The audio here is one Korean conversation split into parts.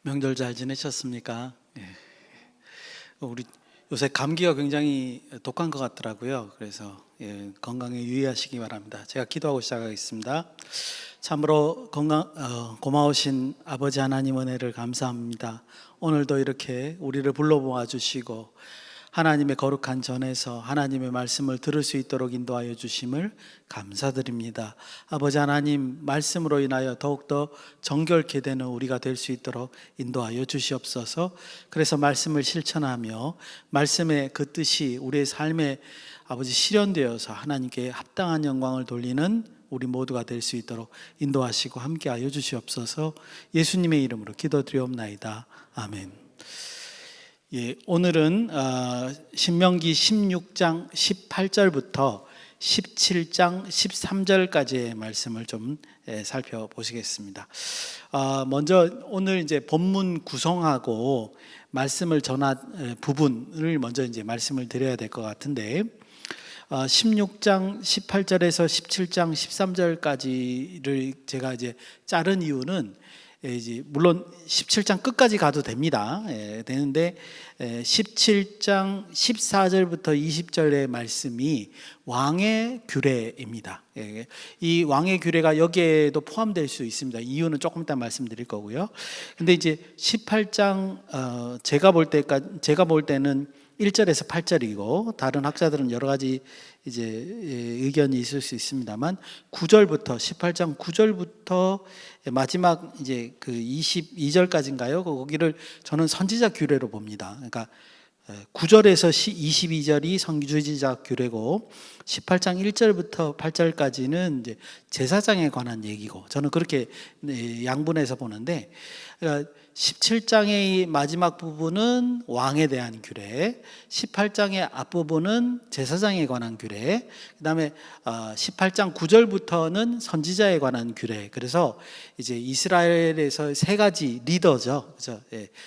명절 잘 지내셨습니까? 예. 우리 요새 감기가 굉장히 독한 것 같더라고요. 그래서 건강에 유의하시기 바랍니다. 제가 기도하고 시작하겠습니다. 참으로 고마우신 아버지 하나님 은혜를 감사합니다. 오늘도 이렇게 우리를 불러 모아 주시고 하나님의 거룩한 전에서 하나님의 말씀을 들을 수 있도록 인도하여 주심을 감사드립니다. 아버지 하나님, 말씀으로 인하여 더욱더 정결케 되는 우리가 될 수 있도록 인도하여 주시옵소서. 그래서 말씀을 실천하며 말씀의 그 뜻이 우리의 삶에 아버지 실현되어서 하나님께 합당한 영광을 돌리는 우리 모두가 될 수 있도록 인도하시고 함께하여 주시옵소서. 예수님의 이름으로 기도드리옵나이다. 아멘. 오늘은 신명기 16장 18절부터 17장 13절까지의 말씀을 좀 살펴보시겠습니다. 먼저 오늘 이제 본문 구성하고 말씀을 전한 부분을 먼저 이제 말씀을 드려야 될 것 같은데, 16장 18절에서 17장 13절까지를 제가 이제 자른 이유는 물론 17장 끝까지 가도 됩니다. 되는데 17장 14절부터 20절의 말씀이 왕의 규례입니다. 이 왕의 규례가 여기에도 포함될 수 있습니다. 이유는 조금 이따 말씀드릴 거고요. 근데 이제 18장 제가 볼 때는 1절에서 8절이고 다른 학자들은 여러 가지 이제 의견이 있을 수 있습니다만 9절부터 18장 9절부터 마지막 이제 그 22절까지인가요? 거기를 저는 선지자 규례로 봅니다. 그러니까 9절에서 22절이 선지자 규례고 18장 1절부터 8절까지는 이제 제사장에 관한 얘기고, 저는 그렇게 양분해서 보는데, 17장의 마지막 부분은 왕에 대한 규례, 18장의 앞부분은 제사장에 관한 규례, 그 다음에 18장 9절부터는 선지자에 관한 규례. 그래서 이제 이스라엘에서 세 가지 리더죠. 그렇죠?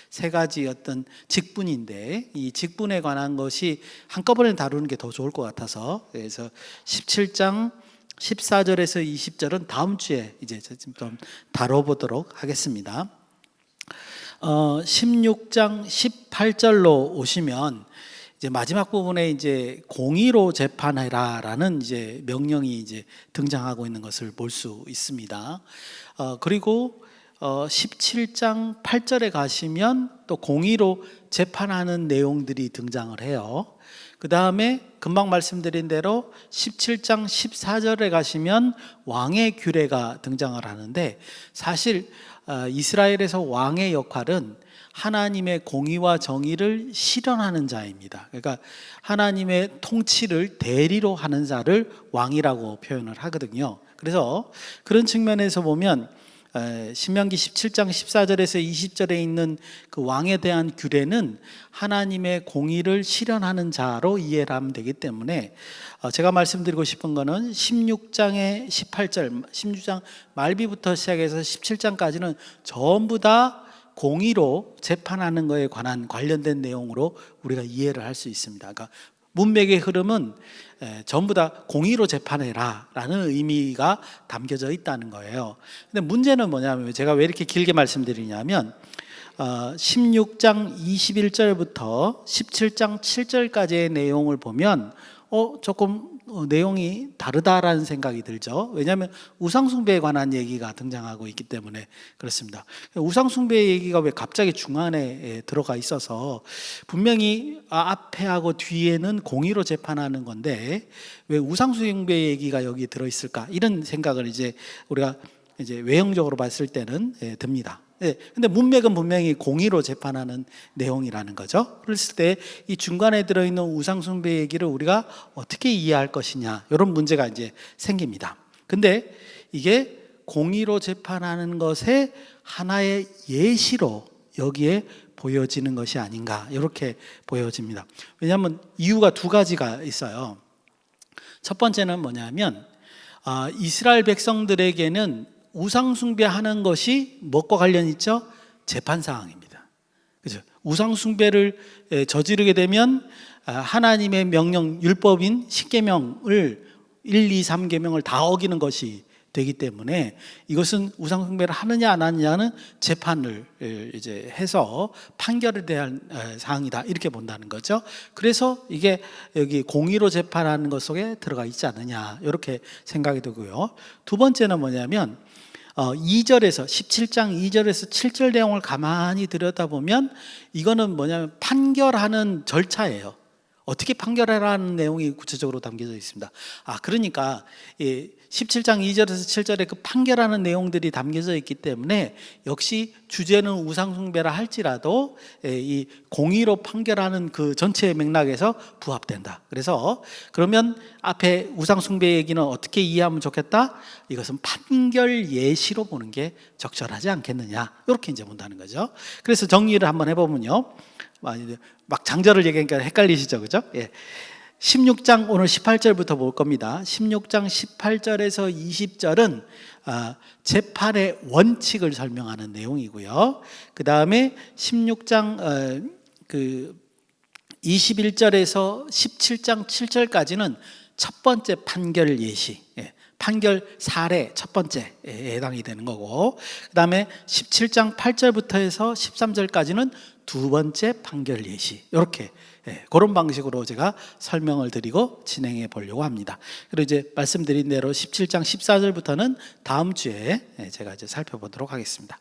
세 가지 어떤 직분인데, 이 직분에 관한 것이 한꺼번에 다루는 게 더 좋을 것 같아서, 그래서 17장 14절에서 20절은 다음 주에 이제 좀 다뤄보도록 하겠습니다. 16장 18절로 오시면 이제 마지막 부분에 이제 공의로 재판해라라는 이제 명령이 이제 등장하고 있는 것을 볼 수 있습니다. 그리고 17장 8절에 가시면 또 공의로 재판하는 내용들이 등장을 해요. 그 다음에 금방 말씀드린 대로 17장 14절에 가시면 왕의 규례가 등장을 하는데, 사실 이스라엘에서 왕의 역할은 하나님의 공의와 정의를 실현하는 자입니다. 그러니까 하나님의 통치를 대리로 하는 자를 왕이라고 표현을 하거든요. 그래서 그런 측면에서 보면 신명기 17장 14절에서 20절에 있는 그 왕에 대한 규례는 하나님의 공의를 실현하는 자로 이해를 하면 되기 때문에, 제가 말씀드리고 싶은 거는 16장의 18절, 16장 말비부터 시작해서 17장까지는 전부 다 공의로 재판하는 것에 관련된 내용으로 우리가 이해를 할 수 있습니다. 그러니까 문맥의 흐름은 전부 다 공의로 재판해라 라는 의미가 담겨져 있다는 거예요. 근데 문제는 뭐냐면, 제가 왜 이렇게 길게 말씀드리냐면 16장 21절부터 17장 7절까지의 내용을 보면 조금 내용이 다르다라는 생각이 들죠. 왜냐하면 우상숭배에 관한 얘기가 등장하고 있기 때문에 그렇습니다. 우상숭배 얘기가 왜 갑자기 중간에 들어가 있어서, 분명히 앞에하고 뒤에는 공의로 재판하는 건데 왜 우상숭배 얘기가 여기 들어있을까, 이런 생각을 이제 우리가 이제 외형적으로 봤을 때는 듭니다. 근데 문맥은 분명히 공의로 재판하는 내용이라는 거죠. 그랬을 때 이 중간에 들어있는 우상숭배 얘기를 우리가 어떻게 이해할 것이냐, 이런 문제가 이제 생깁니다. 근데 이게 공의로 재판하는 것의 하나의 예시로 여기에 보여지는 것이 아닌가, 이렇게 보여집니다. 왜냐하면 이유가 두 가지가 있어요. 첫 번째는 뭐냐면 이스라엘 백성들에게는 우상숭배하는 것이 무엇과 관련 있죠? 재판사항입니다. 그죠? 우상숭배를 저지르게 되면 하나님의 명령, 율법인 10계명을 1, 2, 3계명을 다 어기는 것이 되기 때문에 이것은 우상 숭배를 하느냐 안 하느냐는 재판을 이제 해서 판결에 대한 사항이다 이렇게 본다는 거죠. 그래서 이게 여기 공의로 재판하는 것 속에 들어가 있지 않느냐 이렇게 생각이 되고요. 두 번째는 뭐냐면 2절에서 17장 2절에서 7절 내용을 가만히 들여다보면 이거는 뭐냐면 판결하는 절차예요. 어떻게 판결하라는 내용이 구체적으로 담겨져 있습니다. 그러니까 17장 2절에서 7절에 그 판결하는 내용들이 담겨져 있기 때문에 역시 주제는 우상 숭배라 할지라도 이 공의로 판결하는 그 전체의 맥락에서 부합된다. 그래서 그러면 앞에 우상 숭배 얘기는 어떻게 이해하면 좋겠다? 이것은 판결 예시로 보는 게 적절하지 않겠느냐 이렇게 이제 본다는 거죠. 그래서 정리를 한번 해보면요, 막 장절을 얘기하니까 헷갈리시죠, 그죠? 16장 오늘 18절부터 볼 겁니다. 16장 18절에서 20절은 재판의 원칙을 설명하는 내용이고요. 그 다음에 16장 21절에서 17장 7절까지는 첫 번째 판결 예시, 판결 사례 첫 번째에 해당이 되는 거고, 그 다음에 17장 8절부터 해서 13절까지는 두 번째 판결 예시, 이렇게 그런 방식으로 제가 설명을 드리고 진행해 보려고 합니다. 그리고 이제 말씀드린 대로 17장 14절부터는 다음 주에 제가 이제 살펴보도록 하겠습니다.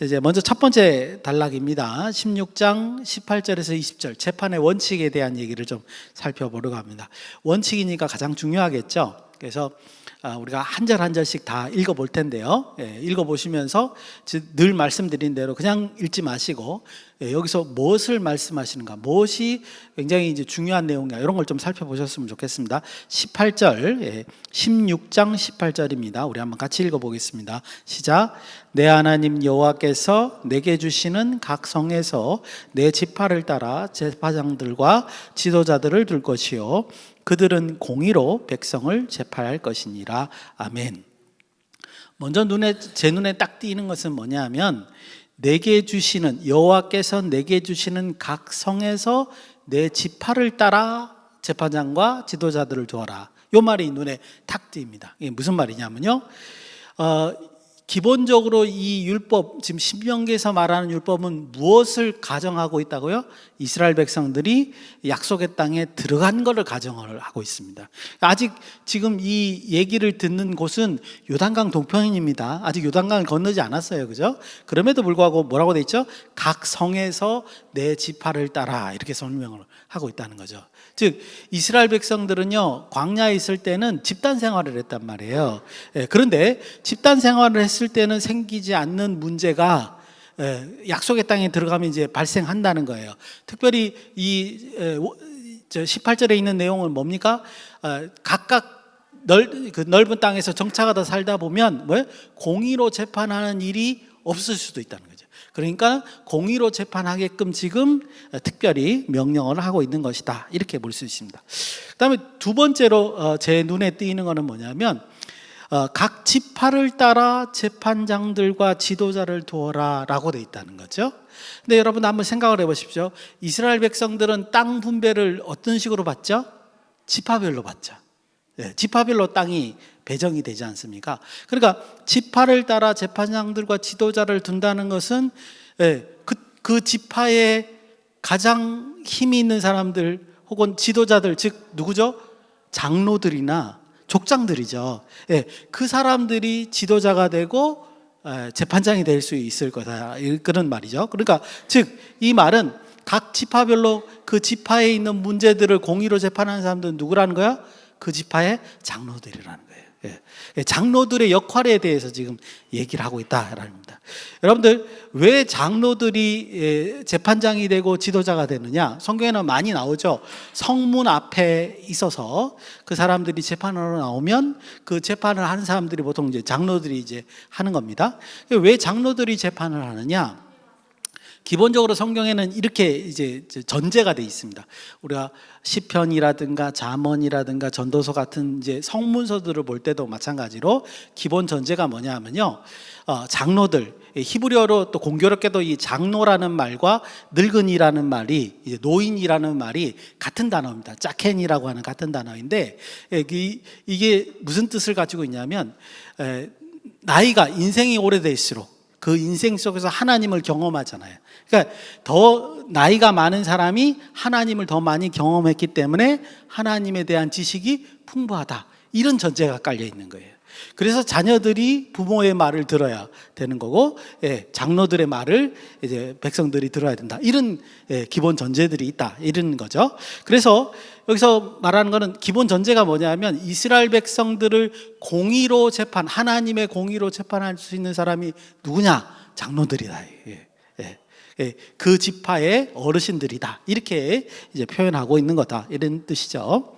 이제 먼저 첫 번째 단락입니다. 16장 18절에서 20절 재판의 원칙에 대한 얘기를 좀 살펴보려고 합니다. 원칙이니까 가장 중요하겠죠. 그래서 우리가 한 절 한 절씩 다 읽어볼 텐데요. 읽어보시면서 늘 말씀드린 대로 그냥 읽지 마시고 여기서 무엇을 말씀하시는가, 무엇이 굉장히 이제 중요한 내용이냐 이런 걸 좀 살펴보셨으면 좋겠습니다. 18절, 16장 18절입니다. 우리 한번 같이 읽어보겠습니다. 시작. 내 하나님 여호와께서 내게 주시는 각 성에서 내 지파를 따라 제사장들과 지도자들을 둘 것이요 그들은 공의로 백성을 재판할 것이니라. 아멘. 먼저 제 눈에 딱 띄는 것은 뭐냐면 내게 주시는, 여호와께서 내게 주시는 각 성에서 내 지파를 따라 재판장과 지도자들을 두어라. 이 말이 눈에 탁 띕니다. 이게 무슨 말이냐면요, 기본적으로 이 율법, 지금 신명기에서 말하는 율법은 무엇을 가정하고 있다고요? 이스라엘 백성들이 약속의 땅에 들어간 것을 가정을 하고 있습니다. 아직 지금 이 얘기를 듣는 곳은 요단강 동편입니다. 아직 요단강을 건너지 않았어요, 그죠? 그럼에도 불구하고 뭐라고 돼 있죠? 각 성에서 내 지파를 따라, 이렇게 설명을 하고 있다는 거죠. 즉 이스라엘 백성들은요, 광야에 있을 때는 집단 생활을 했단 말이에요. 그런데 집단 생활을 했을 때는 생기지 않는 문제가 약속의 땅에 들어가면 이제 발생한다는 거예요. 특별히 이 18절에 있는 내용은 뭡니까? 각각 넓은 땅에서 정착하다 살다 보면 공의로 재판하는 일이 없을 수도 있다는 거죠. 그러니까 공의로 재판하게끔 지금 특별히 명령을 하고 있는 것이다, 이렇게 볼 수 있습니다. 그 다음에 두 번째로 제 눈에 띄는 것은 뭐냐면 각 지파를 따라 재판장들과 지도자를 두어라 라고 돼 있다는 거죠. 근데 여러분 한번 생각을 해보십시오. 이스라엘 백성들은 땅 분배를 어떤 식으로 받죠? 지파별로 받죠. 지파별로 땅이 배정이 되지 않습니까? 그러니까 지파를 따라 재판장들과 지도자를 둔다는 것은 그 지파에 가장 힘이 있는 사람들 혹은 지도자들, 즉 누구죠? 장로들이나 족장들이죠. 그 사람들이 지도자가 되고 재판장이 될 수 있을 거다, 그런 말이죠. 그러니까 즉 이 말은 각 지파별로 그 지파에 있는 문제들을 공의로 재판하는 사람들은 누구라는 거야? 그 지파의 장로들이라는 거예요. 장로들의 역할에 대해서 지금 얘기를 하고 있다라는 겁니다. 여러분들, 왜 장로들이 재판장이 되고 지도자가 되느냐? 성경에는 많이 나오죠. 성문 앞에 있어서 그 사람들이 재판하러 나오면 그 재판을 하는 사람들이 보통 이제 장로들이 이제 하는 겁니다. 왜 장로들이 재판을 하느냐? 기본적으로 성경에는 이렇게 이제 전제가 돼 있습니다. 우리가 시편이라든가 잠언이라든가 전도서 같은 이제 성문서들을 볼 때도 마찬가지로 기본 전제가 뭐냐면요, 장로들, 히브리어로 또 공교롭게도 이 장로라는 말과 늙은이라는 말이, 이제 노인이라는 말이 같은 단어입니다. 짜켄이라고 하는 같은 단어인데, 이게 무슨 뜻을 가지고 있냐면, 나이가, 인생이 오래될수록 그 인생 속에서 하나님을 경험하잖아요. 그러니까 더 나이가 많은 사람이 하나님을 더 많이 경험했기 때문에 하나님에 대한 지식이 풍부하다, 이런 전제가 깔려 있는 거예요. 그래서 자녀들이 부모의 말을 들어야 되는 거고, 장로들의 말을 이제 백성들이 들어야 된다, 이런 기본 전제들이 있다, 이런 거죠. 그래서 여기서 말하는 거는 기본 전제가 뭐냐면, 이스라엘 백성들을 공의로 재판, 하나님의 공의로 재판할 수 있는 사람이 누구냐? 장로들이다. 그 지파의 어르신들이다, 이렇게 이제 표현하고 있는 거다, 이런 뜻이죠.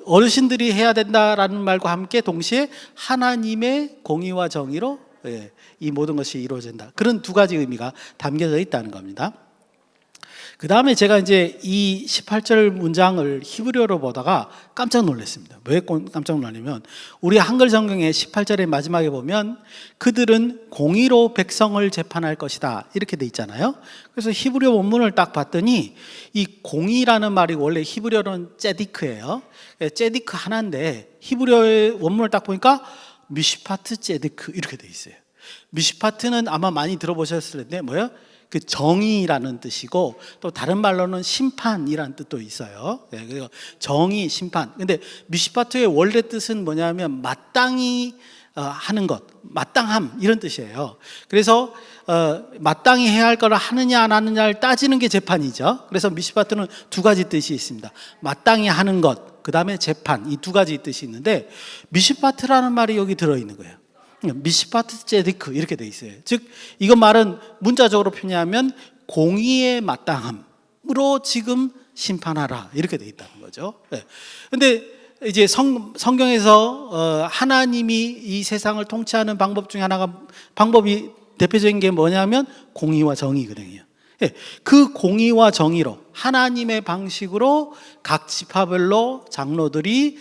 어르신들이 해야 된다라는 말과 함께 동시에 하나님의 공의와 정의로 이 모든 것이 이루어진다, 그런 두 가지 의미가 담겨져 있다는 겁니다. 그 다음에 제가 이제 이 18절 문장을 히브리어로 보다가 깜짝 놀랐습니다. 왜 깜짝 놀라냐면, 우리 한글 성경의 18절의 마지막에 보면 그들은 공의로 백성을 재판할 것이다, 이렇게 돼 있잖아요. 그래서 히브리어 원문을 딱 봤더니 이 공의라는 말이 원래 히브리어로는 제디크예요. 제디크 하나인데 히브리어의 원문을 딱 보니까 미시파트 제디크 이렇게 돼 있어요. 미시파트는 아마 많이 들어보셨을 텐데 뭐예요? 그 정의라는 뜻이고, 또 다른 말로는 심판이라는 뜻도 있어요. 그리고 정의, 심판. 근데 미시파트의 원래 뜻은 뭐냐면 마땅히 하는 것, 마땅함, 이런 뜻이에요. 그래서 마땅히 해야 할 거를 하느냐 안 하느냐를 따지는 게 재판이죠. 그래서 미시파트는 두 가지 뜻이 있습니다. 마땅히 하는 것, 그 다음에 재판, 이 두 가지 뜻이 있는데, 미시파트라는 말이 여기 들어있는 거예요. 미시파트 제디크 이렇게 돼 있어요. 즉 이건 말은 문자적으로 표현하면 공의의 마땅함으로 지금 심판하라, 이렇게 돼 있다는 거죠. 그런데 이제 성경에서 하나님이 이 세상을 통치하는 방법 중에 하나가, 방법이 대표적인 게 뭐냐면 공의와 정의거든요. 그 공의와 정의로 하나님의 방식으로 각 지파별로 장로들이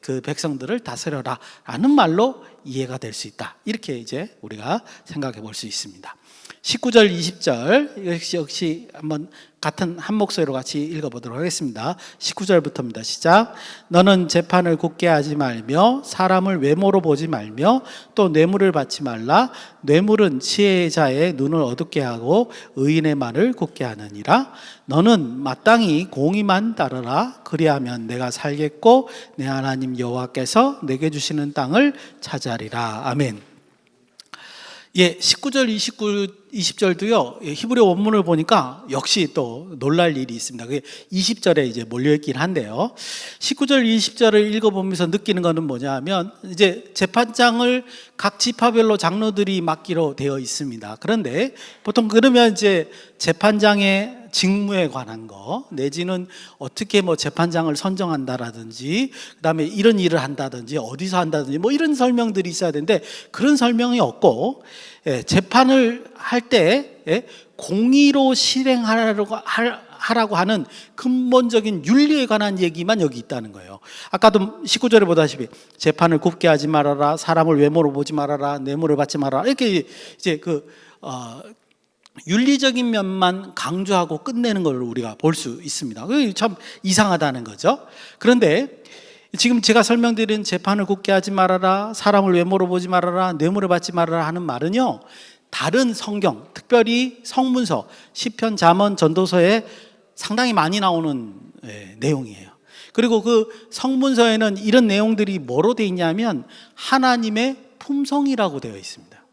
그 백성들을 다스려라 라는 말로 이해가 될 수 있다, 이렇게 이제 우리가 생각해 볼 수 있습니다. 19절 20절 역시 한번 같은 한 목소리로 같이 읽어보도록 하겠습니다. 19절부터입니다. 시작. 너는 재판을 굽게 하지 말며 사람을 외모로 보지 말며 또 뇌물을 받지 말라. 뇌물은 지혜자의 눈을 어둡게 하고 의인의 말을 굽게 하느니라. 너는 마땅히 공의만 따르라. 그리하면 내가 살겠고 내 하나님 여호와께서 내게 주시는 땅을 차지하리라. 아멘. 19절, 20절도요, 히브리어 원문을 보니까 역시 또 놀랄 일이 있습니다. 그게 20절에 이제 몰려있긴 한데요. 19절, 20절을 읽어보면서 느끼는 거는 뭐냐 하면, 이제 재판장을 각 지파별로 장로들이 맡기로 되어 있습니다. 그런데 보통 그러면 이제 재판장의 직무에 관한 거, 내지는 어떻게 뭐 재판장을 선정한다라든지, 그 다음에 이런 일을 한다든지, 어디서 한다든지, 뭐 이런 설명들이 있어야 되는데, 그런 설명이 없고, 재판을 할 때 공의로 실행하라고 하는 근본적인 윤리에 관한 얘기만 여기 있다는 거예요. 아까도 19절에 보다시피 재판을 굽게 하지 말아라, 사람을 외모로 보지 말아라, 뇌물을 받지 말아라, 이렇게 이제 윤리적인 면만 강조하고 끝내는 걸 우리가 볼 수 있습니다. 그게 참 이상하다는 거죠. 그런데 지금 제가 설명드린 재판을 굽게 하지 말아라, 사람을 외모로 보지 말아라, 뇌물을 받지 말아라 하는 말은요, 다른 성경, 특별히 성문서, 시편, 잠언, 전도서에 상당히 많이 나오는 내용이에요. 그리고 그 성문서에는 이런 내용들이 뭐로 되어 있냐면 하나님의 품성이라고 되어 있습니다.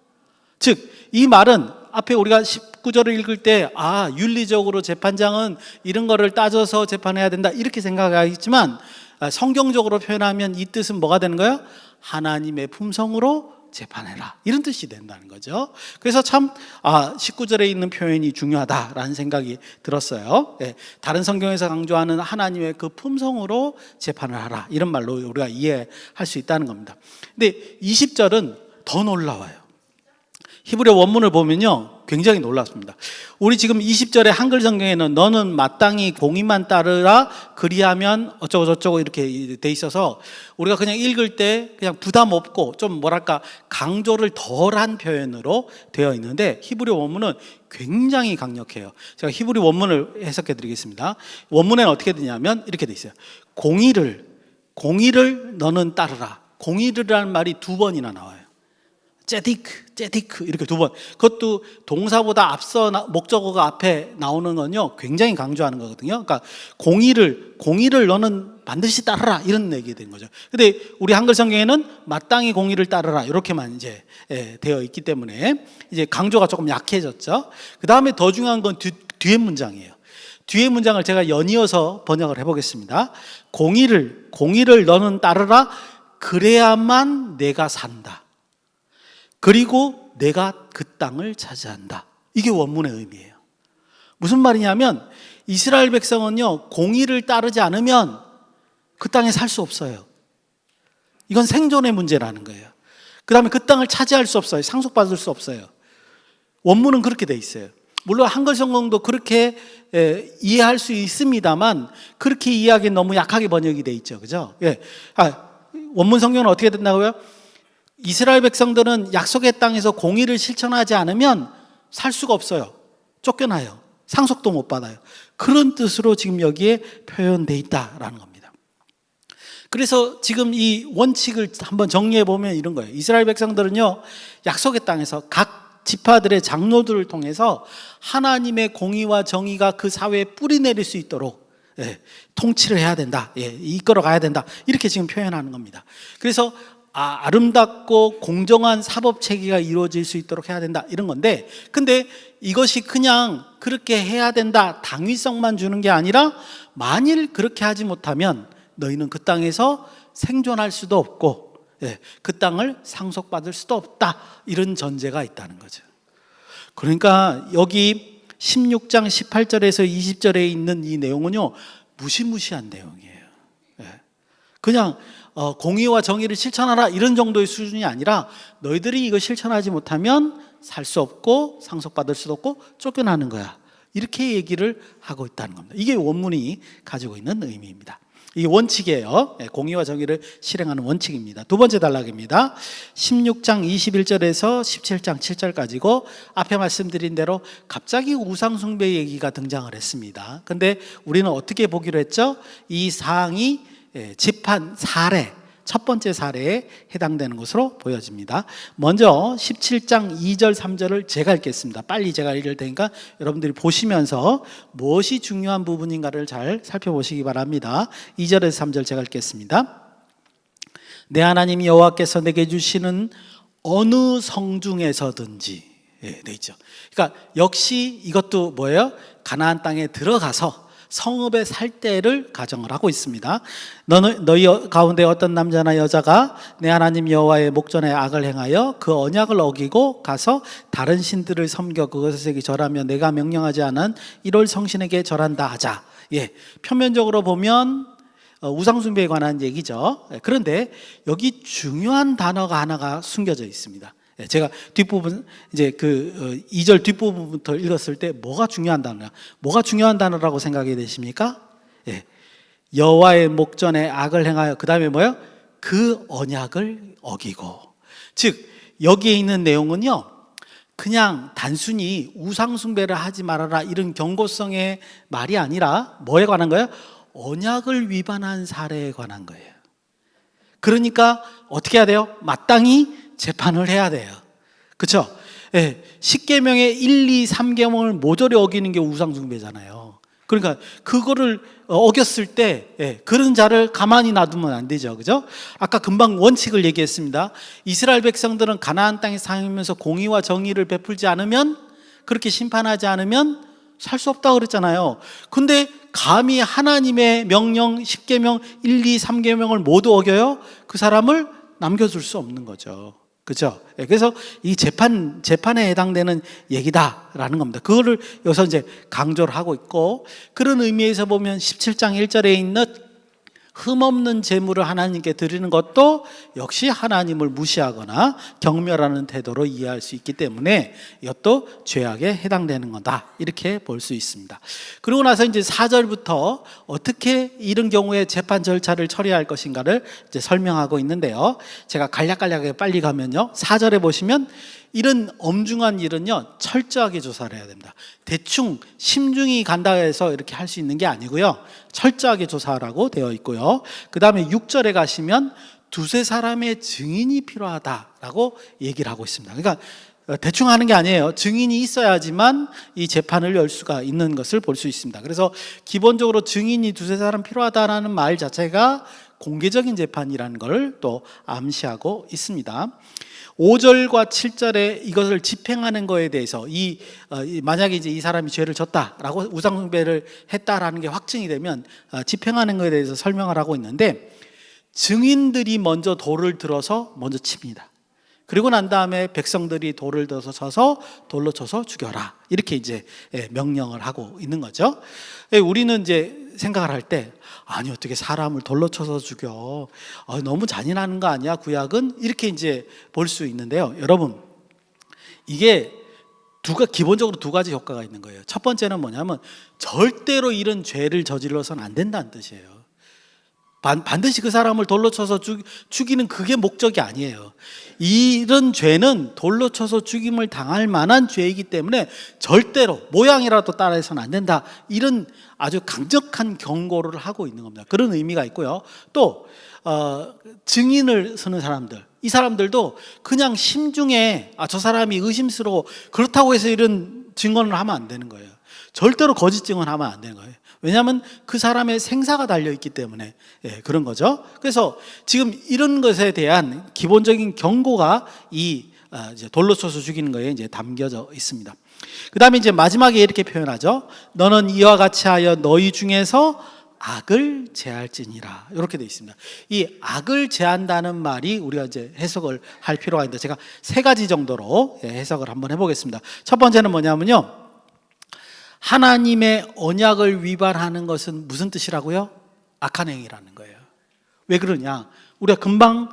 즉, 이 말은 앞에 우리가 19절을 읽을 때 윤리적으로 재판장은 이런 거를 따져서 재판해야 된다, 이렇게 생각하겠지만 성경적으로 표현하면 이 뜻은 뭐가 되는 거예요? 하나님의 품성으로 재판해라, 이런 뜻이 된다는 거죠. 그래서 참 19절에 있는 표현이 중요하다라는 생각이 들었어요. 다른 성경에서 강조하는 하나님의 그 품성으로 재판을 하라, 이런 말로 우리가 이해할 수 있다는 겁니다. 근데 20절은 더 놀라워요. 히브리어 원문을 보면요, 굉장히 놀랐습니다. 우리 지금 20절의 한글 성경에는 너는 마땅히 공의만 따르라 그리하면 어쩌고 저쩌고 이렇게 돼 있어서 우리가 그냥 읽을 때 그냥 부담 없고 좀 뭐랄까 강조를 덜한 표현으로 되어 있는데 히브리 원문은 굉장히 강력해요. 제가 히브리 원문을 해석해 드리겠습니다. 원문에는 어떻게 되냐면 이렇게 돼 있어요. 공의를 너는 따르라. 공의를라는 말이 2번이나 나와요. 제디크 이렇게 2번. 그것도 동사보다 앞서 목적어가 앞에 나오는 건요 굉장히 강조하는 거거든요. 그러니까 공의를 너는 반드시 따르라 이런 얘기 된 거죠. 근데 우리 한글 성경에는 마땅히 공의를 따르라 이렇게만 이제 되어 있기 때문에 이제 강조가 조금 약해졌죠. 그 다음에 더 중요한 건 뒤에 문장이에요. 뒤에 문장을 제가 연이어서 번역을 해보겠습니다. 공의를 너는 따르라 그래야만 내가 산다. 그리고 내가 그 땅을 차지한다. 이게 원문의 의미예요. 무슨 말이냐면 이스라엘 백성은요 공의를 따르지 않으면 그 땅에 살 수 없어요. 이건 생존의 문제라는 거예요. 그 다음에 그 땅을 차지할 수 없어요. 상속받을 수 없어요. 원문은 그렇게 돼 있어요. 물론 한글 성경도 그렇게 이해할 수 있습니다만 그렇게 이해하기엔 너무 약하게 번역이 돼 있죠. 그죠? 원문 성경은 어떻게 된다고요? 이스라엘 백성들은 약속의 땅에서 공의를 실천하지 않으면 살 수가 없어요. 쫓겨나요. 상속도 못 받아요. 그런 뜻으로 지금 여기에 표현되어 있다라는 겁니다. 그래서 지금 이 원칙을 한번 정리해 보면 이런 거예요. 이스라엘 백성들은요 약속의 땅에서 각 지파들의 장로들을 통해서 하나님의 공의와 정의가 그 사회에 뿌리내릴 수 있도록 통치를 해야 된다. 이끌어 가야 된다. 이렇게 지금 표현하는 겁니다. 그래서 아름답고 공정한 사법 체계가 이루어질 수 있도록 해야 된다 이런 건데, 근데 이것이 그냥 그렇게 해야 된다 당위성만 주는 게 아니라 만일 그렇게 하지 못하면 너희는 그 땅에서 생존할 수도 없고 그 땅을 상속받을 수도 없다 이런 전제가 있다는 거죠. 그러니까 여기 16장 18절에서 20절에 있는 이 내용은요 무시무시한 내용이에요. 그냥 공의와 정의를 실천하라 이런 정도의 수준이 아니라 너희들이 이거 실천하지 못하면 살 수 없고 상속받을 수도 없고 쫓겨나는 거야. 이렇게 얘기를 하고 있다는 겁니다. 이게 원문이 가지고 있는 의미입니다. 이게 원칙이에요. 공의와 정의를 실행하는 원칙입니다. 두 번째 단락입니다. 16장 21절에서 17장 7절까지고 앞에 말씀드린 대로 갑자기 우상숭배 얘기가 등장을 했습니다. 근데 우리는 어떻게 보기로 했죠? 이 사항이 집한 사례, 첫 번째 사례에 해당되는 것으로 보여집니다. 먼저 17장 2절 3절을 제가 읽겠습니다. 빨리 제가 읽을 테니까 여러분들이 보시면서 무엇이 중요한 부분인가를 잘 살펴보시기 바랍니다. 2절에서 3절 제가 읽겠습니다. 내 하나님 여호와께서 내게 주시는 어느 성중에서든지 돼 있죠. 그러니까 역시 이것도 뭐예요? 가나안 땅에 들어가서 성읍에 살 때를 가정을 하고 있습니다. 너희 가운데 어떤 남자나 여자가 내 하나님 여호와의 목전에 악을 행하여 그 언약을 어기고 가서 다른 신들을 섬겨 그것에게 절하며 내가 명령하지 않은 이럴 성신에게 절한다 하자. 표면적으로 보면 우상숭배에 관한 얘기죠. 그런데 여기 중요한 단어가 하나가 숨겨져 있습니다. 제가 뒷부분 이제 그 2절 뒷부분부터 읽었을 때 뭐가 중요한 단어냐? 뭐가 중요한 단어라고 생각이 되십니까? 여호와의 목전에 악을 행하여 그다음에 뭐요? 그 언약을 어기고. 즉 여기에 있는 내용은요. 그냥 단순히 우상숭배를 하지 말아라 이런 경고성의 말이 아니라 뭐에 관한 거예요? 언약을 위반한 사례에 관한 거예요. 그러니까 어떻게 해야 돼요? 마땅히 재판을 해야 돼요. 그렇죠? 10계명의 1, 2, 3계명을 모조리 어기는 게 우상숭배잖아요. 그러니까 그거를 어겼을 때 그런 자를 가만히 놔두면 안 되죠. 그죠? 아까 금방 원칙을 얘기했습니다. 이스라엘 백성들은 가나안 땅에 살면서 공의와 정의를 베풀지 않으면, 그렇게 심판하지 않으면 살 수 없다고 그랬잖아요. 근데 감히 하나님의 명령 10계명 1, 2, 3계명을 모두 어겨요? 그 사람을 남겨둘 수 없는 거죠. 그렇죠? 그래서 이 재판에 해당되는 얘기다라는 겁니다. 그거를 여기서 이제 강조를 하고 있고, 그런 의미에서 보면 17장 1절에 있는 흠없는 제물을 하나님께 드리는 것도 역시 하나님을 무시하거나 경멸하는 태도로 이해할 수 있기 때문에 이것도 죄악에 해당되는 거다, 이렇게 볼 수 있습니다. 그러고 나서 이제 4절부터 어떻게 이런 경우에 재판 절차를 처리할 것인가를 이제 설명하고 있는데요. 제가 간략간략하게 빨리 가면요, 4절에 보시면 이런 엄중한 일은요, 철저하게 조사를 해야 됩니다. 대충 심중히 간다 해서 이렇게 할 수 있는 게 아니고요, 철저하게 조사하라고 되어 있고요. 그 다음에 6절에 가시면 두세 사람의 증인이 필요하다라고 얘기를 하고 있습니다. 그러니까 대충 하는 게 아니에요. 증인이 있어야지만 이 재판을 열 수가 있는 것을 볼 수 있습니다. 그래서 기본적으로 증인이 두세 사람 필요하다라는 말 자체가 공개적인 재판이라는 걸 또 암시하고 있습니다. 5절과 7절에 이것을 집행하는 거에 대해서 만약에 이제 이 사람이 죄를 졌다라고 우상숭배를 했다라는 게 확증이 되면 집행하는 거에 대해서 설명을 하고 있는데, 증인들이 먼저 돌을 들어서 먼저 칩니다. 그리고 난 다음에 백성들이 돌을 들어서 쳐서 돌로 쳐서 죽여라, 이렇게 이제 명령을 하고 있는 거죠. 우리는 이제 생각을 할 때, 아니 어떻게 사람을 돌로 쳐서 죽여, 너무 잔인한 거 아니야 구약은, 이렇게 이제 볼 수 있는데요. 여러분, 이게 기본적으로 두 가지 효과가 있는 거예요. 첫 번째는 뭐냐면 절대로 이런 죄를 저질러서는 안 된다는 뜻이에요. 반드시 그 사람을 돌로 쳐서 죽이는 그게 목적이 아니에요. 이런 죄는 돌로 쳐서 죽임을 당할 만한 죄이기 때문에 절대로 모양이라도 따라해서는 안 된다, 이런 아주 강력한 경고를 하고 있는 겁니다. 그런 의미가 있고요. 또 증인을 서는 사람들, 이 사람들도 그냥 심중에 저 사람이 의심스러워, 그렇다고 해서 이런 증언을 하면 안 되는 거예요. 절대로 거짓 증언하면 안 되는 거예요. 왜냐하면 그 사람의 생사가 달려있기 때문에 그런 거죠. 그래서 지금 이런 것에 대한 기본적인 경고가 이제 돌로 쳐서 죽이는 거에 이제 담겨져 있습니다. 그 다음에 이제 마지막에 이렇게 표현하죠. 너는 이와 같이 하여 너희 중에서 악을 제할지니라, 이렇게 되어 있습니다. 이 악을 제한다는 말이 우리가 이제 해석을 할 필요가 있는데, 제가 세 가지 정도로 해석을 한번 해보겠습니다. 첫 번째는 뭐냐면요, 하나님의 언약을 위반하는 것은 무슨 뜻이라고요? 악한 행위라는 거예요. 왜 그러냐? 우리가 금방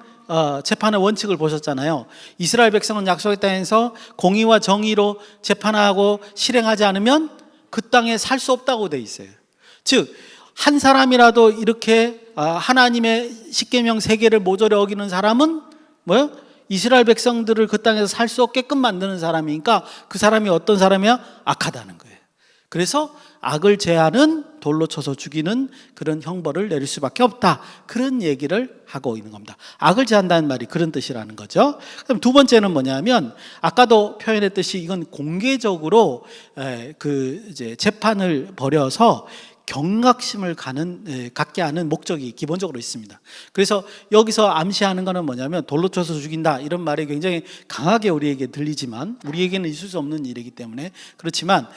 재판의 원칙을 보셨잖아요. 이스라엘 백성은 약속의 땅에서 공의와 정의로 재판하고 실행하지 않으면 그 땅에 살 수 없다고 돼 있어요. 즉, 한 사람이라도 이렇게 하나님의 십계명 3개를 모조리 어기는 사람은 뭐예요? 이스라엘 백성들을 그 땅에서 살 수 없게끔 만드는 사람이니까 그 사람이 어떤 사람이야? 악하다는 거예요. 그래서 악을 제하는, 돌로 쳐서 죽이는 그런 형벌을 내릴 수밖에 없다, 그런 얘기를 하고 있는 겁니다. 악을 제한다는 말이 그런 뜻이라는 거죠. 그럼 두 번째는 뭐냐면, 아까도 표현했듯이 이건 공개적으로 이제 재판을 벌여서 경각심을 갖게 하는 목적이 기본적으로 있습니다. 그래서 여기서 암시하는 것은 뭐냐면, 돌로 쳐서 죽인다, 이런 말이 굉장히 강하게 우리에게 들리지만 우리에게는 있을 수 없는 일이기 때문에 그렇지만,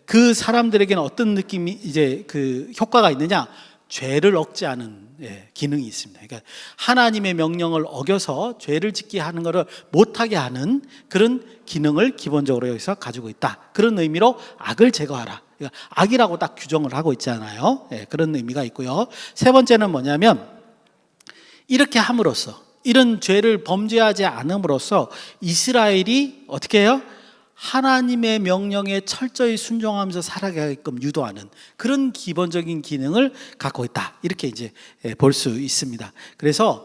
그 사람들에게는 어떤 느낌이 이제 그 효과가 있느냐? 죄를 억제하는 기능이 있습니다. 그러니까 하나님의 명령을 어겨서 죄를 짓게 하는 것을 못하게 하는 그런 기능을 기본적으로 여기서 가지고 있다, 그런 의미로 악을 제거하라, 그러니까 악이라고 딱 규정을 하고 있잖아요. 그런 의미가 있고요. 세 번째는 뭐냐면, 이렇게 함으로써, 이런 죄를 범죄하지 않음으로써 이스라엘이 어떻게 해요? 하나님의 명령에 철저히 순종하면서 살아가게끔 유도하는 그런 기본적인 기능을 갖고 있다, 이렇게 이제 볼 수 있습니다. 그래서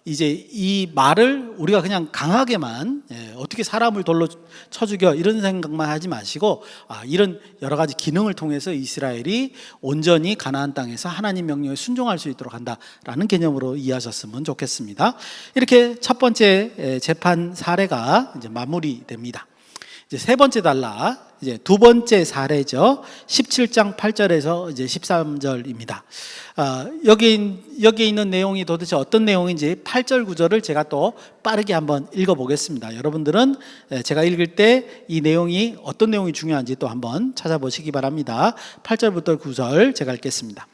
이제 이 말을 우리가 그냥 강하게만 어떻게 사람을 돌로 쳐 죽여, 이런 생각만 하지 마시고, 이런 여러 가지 기능을 통해서 이스라엘이 온전히 가나안 땅에서 하나님 명령에 순종할 수 있도록 한다라는 개념으로 이해하셨으면 좋겠습니다. 이렇게 첫 번째 재판 사례가 이제 마무리됩니다. 이제 세 번째 단락, 이제 두 번째 사례죠. 17장 8절에서 이제 13절입니다. 여기에 있는 내용이 도대체 어떤 내용인지 8절 9절을 제가 또 빠르게 한번 읽어보겠습니다. 여러분들은 제가 읽을 때 이 내용이 어떤 내용이 중요한지 또 한번 찾아보시기 바랍니다. 8절부터 9절 제가 읽겠습니다.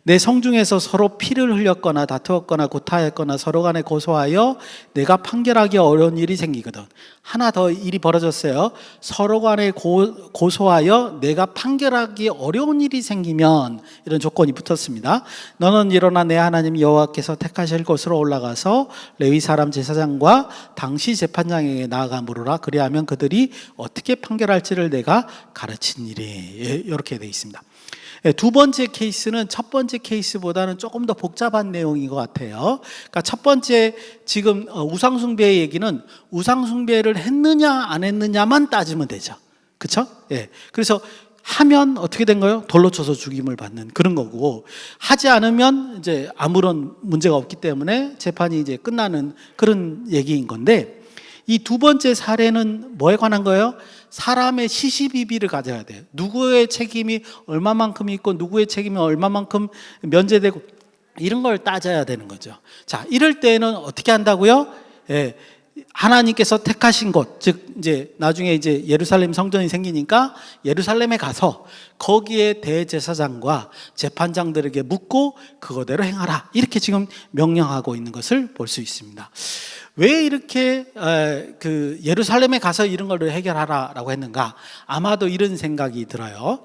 내 성중에서 서로 피를 흘렸거나 다투었거나 구타했거나 서로 간에 고소하여 내가 판결하기 어려운 일이 생기거든. 하나 더 일이 벌어졌어요. 서로 간에 고소하여 내가 판결하기 어려운 일이 생기면, 이런 조건이 붙었습니다. 너는 일어나 내 하나님 여호와께서 택하실 곳으로 올라가서 레위 사람 제사장과 당시 재판장에게 나아가 물으라. 그리하면 그들이 어떻게 판결할지를 내가 가르치니리. 이렇게 되어 있습니다. 두 번째 케이스는 첫 번째 케이스보다는 조금 더 복잡한 내용인 것 같아요. 그러니까 첫 번째 지금 우상숭배의 얘기는 우상숭배를 했느냐 안 했느냐만 따지면 되죠. 그렇죠? 예. 그래서 하면 어떻게 된 거예요? 돌로 쳐서 죽임을 받는 그런 거고, 하지 않으면 이제 아무런 문제가 없기 때문에 재판이 이제 끝나는 그런 얘기인 건데, 이 두 번째 사례는 뭐에 관한 거예요? 사람의 시시비비를 가져야 돼요. 누구의 책임이 얼마만큼 있고 누구의 책임이 얼마만큼 면제되고 이런 걸 따져야 되는 거죠. 자, 이럴 때는 어떻게 한다고요? 예, 하나님께서 택하신 곳, 즉 이제 나중에 이제 예루살렘 성전이 생기니까 예루살렘에 가서 거기에 대제사장과 재판장들에게 묻고 그거대로 행하라, 이렇게 지금 명령하고 있는 것을 볼 수 있습니다. 왜 이렇게 그 예루살렘에 가서 이런 걸 해결하라라고 했는가? 아마도 이런 생각이 들어요.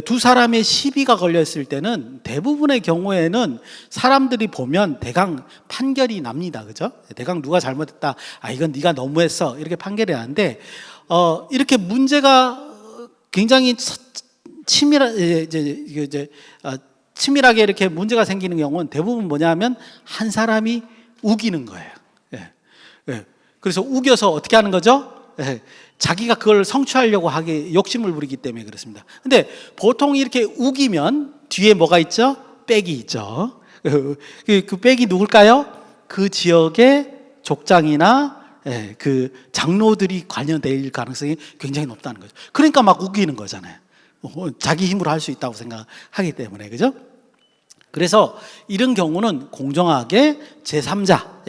두 사람의 시비가 걸렸을 때는 대부분의 경우에는 사람들이 보면 대강 판결이 납니다. 그죠? 대강 누가 잘못했다, 아 이건 네가 너무했어, 이렇게 판결이 나는데, 이렇게 문제가 굉장히 치밀하게 이렇게 문제가 생기는 경우는 대부분 뭐냐면 한 사람이 우기는 거예요. 예. 그래서 우겨서 어떻게 하는 거죠? 예. 자기가 그걸 성취하려고 하게 욕심을 부리기 때문에 그렇습니다. 근데 보통 이렇게 우기면 뒤에 뭐가 있죠? 백이 있죠. 그 백이 누굴까요? 그 지역의 족장이나 그 장로들이 관여될 가능성이 굉장히 높다는 거죠. 그러니까 막 우기는 거잖아요. 자기 힘으로 할 수 있다고 생각하기 때문에, 그죠? 그래서 이런 경우는 공정하게 제3자,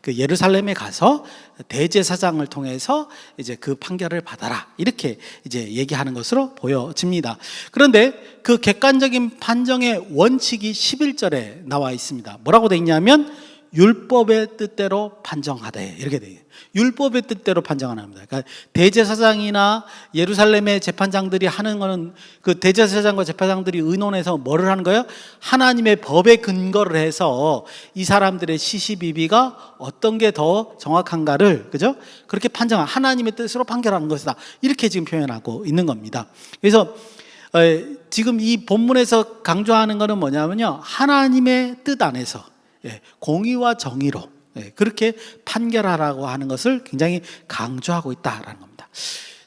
그 예루살렘에 가서 대제사장을 통해서 이제 그 판결을 받아라, 이렇게 이제 얘기하는 것으로 보여집니다. 그런데 그 객관적인 판정의 원칙이 11절에 나와 있습니다. 뭐라고 돼 있냐면 율법의 뜻대로 판정하되, 이렇게 돼 있어요. 율법의 뜻대로 판정하는 겁니다. 그러니까 대제사장이나 예루살렘의 재판장들이 하는 거는, 그 대제사장과 재판장들이 의논해서 뭐를 하는 거예요? 하나님의 법에 근거를 해서 이 사람들의 시시비비가 어떤 게 더 정확한가를, 그죠? 그렇게 판정한, 하나님의 뜻으로 판결하는 것이다, 이렇게 지금 표현하고 있는 겁니다. 그래서 지금 이 본문에서 강조하는 것은 뭐냐면요, 하나님의 뜻 안에서 공의와 정의로 그렇게 판결하라고 하는 것을 굉장히 강조하고 있다라는 겁니다.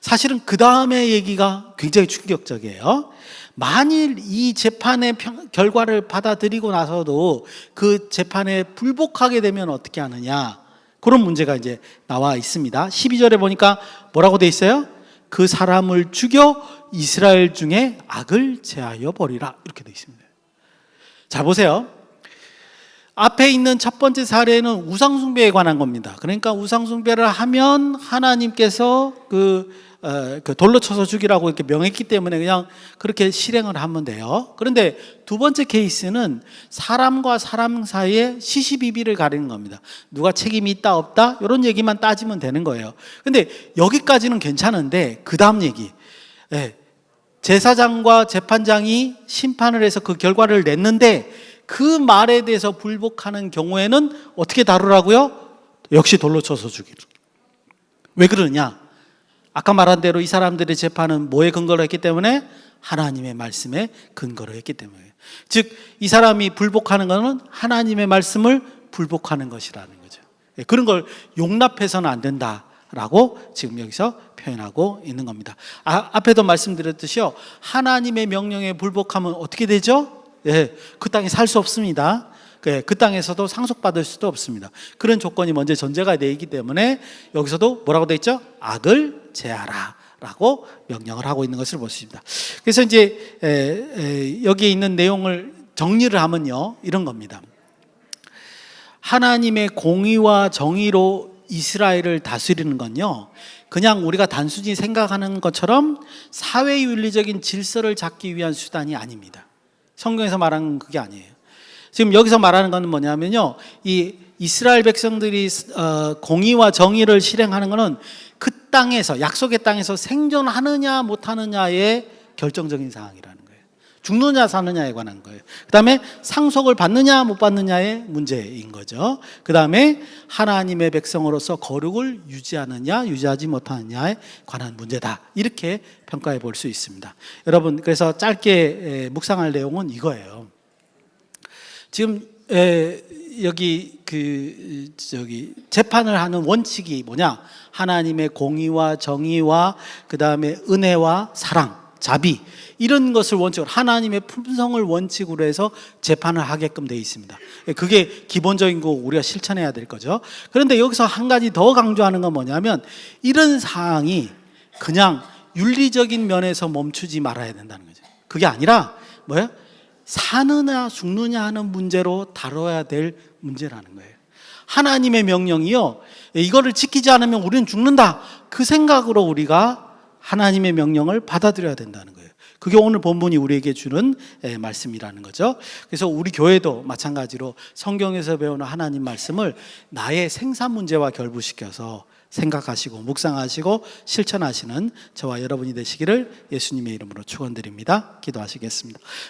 사실은 그 다음에 얘기가 굉장히 충격적이에요. 만일 이 재판의 결과를 받아들이고 나서도 그 재판에 불복하게 되면 어떻게 하느냐, 그런 문제가 이제 나와 있습니다. 12절에 보니까 뭐라고 돼 있어요? 그 사람을 죽여 이스라엘 중에 악을 제하여 버리라, 이렇게 돼 있습니다. 잘 보세요. 앞에 있는 첫 번째 사례는 우상숭배에 관한 겁니다. 그러니까 우상숭배를 하면 하나님께서 그 돌로 쳐서 죽이라고 이렇게 명했기 때문에 그냥 그렇게 실행을 하면 돼요. 그런데 두 번째 케이스는 사람과 사람 사이에 시시비비를 가리는 겁니다. 누가 책임이 있다 없다, 이런 얘기만 따지면 되는 거예요. 근데 여기까지는 괜찮은데 그 다음 얘기, 제사장과 재판장이 심판을 해서 그 결과를 냈는데 그 말에 대해서 불복하는 경우에는 어떻게 다루라고요? 역시 돌로 쳐서 죽이라. 왜 그러냐? 아까 말한 대로 이 사람들의 재판은 뭐에 근거를 했기 때문에? 하나님의 말씀에 근거를 했기 때문에. 즉 이 사람이 불복하는 것은 하나님의 말씀을 불복하는 것이라는 거죠. 그런 걸 용납해서는 안 된다라고 지금 여기서 표현하고 있는 겁니다. 앞에도 말씀드렸듯이요, 하나님의 명령에 불복하면 어떻게 되죠? 그 땅에 살 수 없습니다. 그 땅에서도 상속받을 수도 없습니다. 그런 조건이 먼저 전제가 되어 있기 때문에 여기서도 뭐라고 되어 있죠? 악을 제하라 라고 명령을 하고 있는 것을 볼 수 있습니다. 그래서 이제 여기에 있는 내용을 정리를 하면요, 이런 겁니다. 하나님의 공의와 정의로 이스라엘을 다스리는 건요, 그냥 우리가 단순히 생각하는 것처럼 사회윤리적인 질서를 잡기 위한 수단이 아닙니다. 성경에서 말하는 그게 아니에요. 지금 여기서 말하는 건 뭐냐면요, 이 이스라엘 백성들이 공의와 정의를 실행하는 것은 그 땅에서, 약속의 땅에서 생존하느냐 못하느냐의 결정적인 사항이라는 거예요. 죽느냐 사느냐에 관한 거예요. 그 다음에 상속을 받느냐 못 받느냐의 문제인 거죠. 그 다음에 하나님의 백성으로서 거룩을 유지하느냐 유지하지 못하느냐에 관한 문제다, 이렇게 평가해 볼 수 있습니다. 여러분, 그래서 짧게 묵상할 내용은 이거예요. 지금 여기 재판을 하는 원칙이 뭐냐? 하나님의 공의와 정의와 그 다음에 은혜와 사랑, 자비, 이런 것을 원칙으로, 하나님의 품성을 원칙으로 해서 재판을 하게끔 되어 있습니다. 그게 기본적인 거 우리가 실천해야 될 거죠. 그런데 여기서 한 가지 더 강조하는 건 뭐냐면, 이런 사항이 그냥 윤리적인 면에서 멈추지 말아야 된다는 거죠. 그게 아니라 뭐예요? 사느냐 죽느냐 하는 문제로 다뤄야 될 문제라는 거예요. 하나님의 명령이요, 이거를 지키지 않으면 우리는 죽는다, 그 생각으로 우리가 하나님의 명령을 받아들여야 된다는 거예요. 그게 오늘 본문이 우리에게 주는 말씀이라는 거죠. 그래서 우리 교회도 마찬가지로 성경에서 배우는 하나님 말씀을 나의 생산 문제와 결부시켜서 생각하시고 묵상하시고 실천하시는 저와 여러분이 되시기를 예수님의 이름으로 축원드립니다. 기도하시겠습니다.